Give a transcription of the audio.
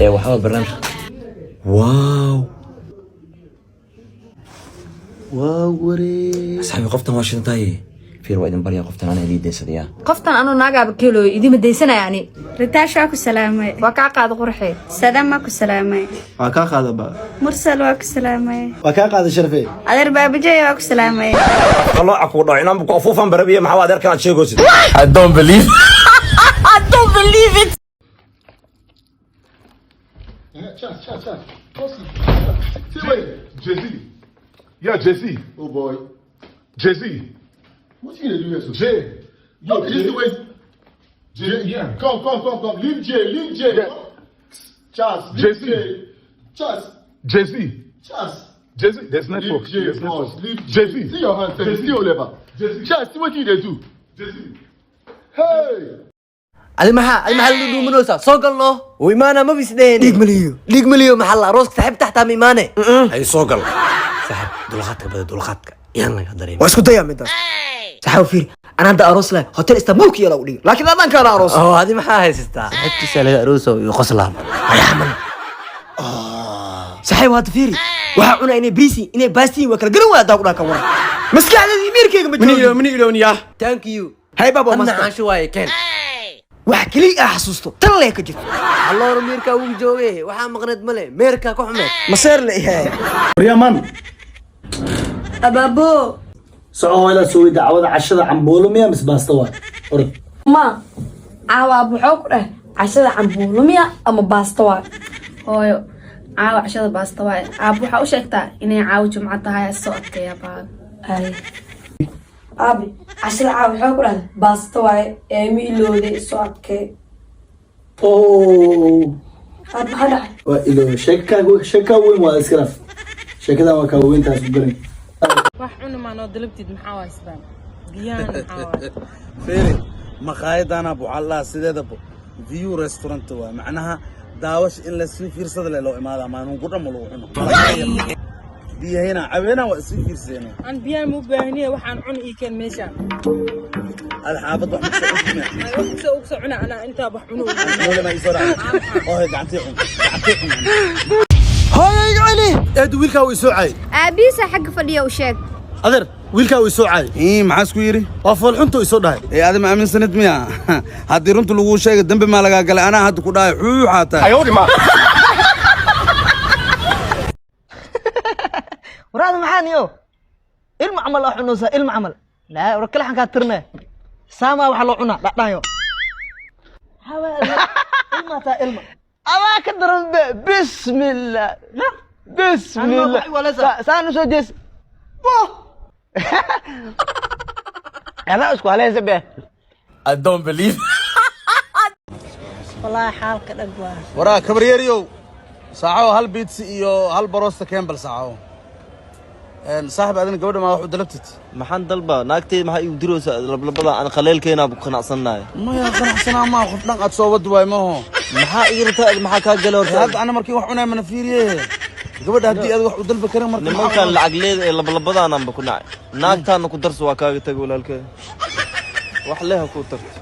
ايه وحاول برنامج واو وري اصحابي قفتن واشين تاي في رويد بريا قفتن انا لي ديسديا قفتن أنا ناقة بكيلو إدي مديسنا يعني رتاش واكو سلامي وكا قاد قرحي سلام واكو سلامي وكا قاده با مرسل واكو سلامي وكا قاده شرفي أدر بابجي واكو سلامي الله اكو داينا بقفوفن بربيه ما حوا دركان شيغوس I don't believe I don't believe it. Chat. See, wait, Jay-Z. Yeah, Jay-Z. Oh boy. Jay-Z. What you gonna do here, so? Jay. Yo, this the way. Jay, yeah. Come. Leave Jay. Yeah. Charles, leave Jay-Z. Jay. Charles, Jay-Z. Charles. Jay-Z. There's network. Leave Jay, There's boss. network. Leave Jay-Z. See your hand, first. See your lever. Jay-Z. Charles, see what you they do. Jay-Z. Hey. adi maxaa lu dhuumanaysaa soo galno oo imaana ma bisdeen dhiig maliyo maxaa la aroos taxib taxta ma imaane ay soo gal saaxib dulqaadka yaan laga dareemay waa isku dayaa midaas saxaw fiir ana hadda aroos leh hotel istanbul ki yala u dhig laakiin adan ka aroos oo adi maxaa haystaa xigtiisa laga arooso iyo qoslaan ayaman saxaw hada fiiri waxa cunaa inay bisi inay baastiin waa kala garan waa daa ku dhaaka war maskaxdii miirkeyga ma joogo mini iloniya thank you hay baba anna master aan shuwaay keen wax kali xasuusto tan lee ka jirto alloor meerka uu joogay waxa maqnad male meerka ku xumeed maseer leeyahay riyaman أبابو soo wada soo dacwada cashada cambuulo miya misbaasta waa orod ما عاوا بحوك ده عشان عمبولميا أما باستوا هويو عاو عشان باستواي أبو حاو شكتا إني عاو جمعتها هاي الصوت يا باب هاي أبي عشان عاوا بحوك ده باستوا إيمي لودي سوكي oo أبي هذا waa ilo sheeka weyn waa iskaraaf sheekadan waa ka weyntaas u garan wax cuna ma noo dalabtid maxaa waastaan biyaan maxaa فيري مقايدنا ابو الله سيدهبو فيو ريستورانت waa macnaha daawash in la sii fiirsado leh loo imaada ma anu gudamo loo cuno biyahina caweena waa sii fiirseena aan biyaan mu baahniye waxaan cun ii keen meesha hal xaafad wax u soo cuna ana inta wax cuno ma isoo oo gacantay cun hooyay cali eed wiilka uu soo caay أبيسا حق فدية وشيك adeer wiilka uu soo caay maxaa isku yiri waa fool xunto isoo dhahay aad ma aaminsanid miya hadii runtu lagu sheegay dambe ma laga galay ana hadda ku dhaay xuuxata waraad maxaan iyo ilma amal ah cunusa ilma amal la war kala xan ka tirnaa saama waxa loo cunaa dhadhayo ilma ta ilma ama ka daran bismillah saanu soo jees ana isku halaysa be I don't believe wallahi xaalka dhagwaa waraa kabaryariyow saaco hal beats iyo hal barosta Campbell saaco صاحب أذن قبل ما أروح دلبتت maxaan dalba naagtay maxay u diraysaa lablabada aan qaleelkeena ku qanacsanahay ما يا قناعسنا ما أخذ لك أتصوّد واي ما هو maxaa igirtaa maxaa ka galay horta هذا أنا مركي وحنا من فيريه قبل هدي أروح ودلب كريم مركي nimankan lacag leed ee lablabadaan aan ku nacay naagtaana ku darso waa kaaga tag walaalkay wax leeyahay ku tagto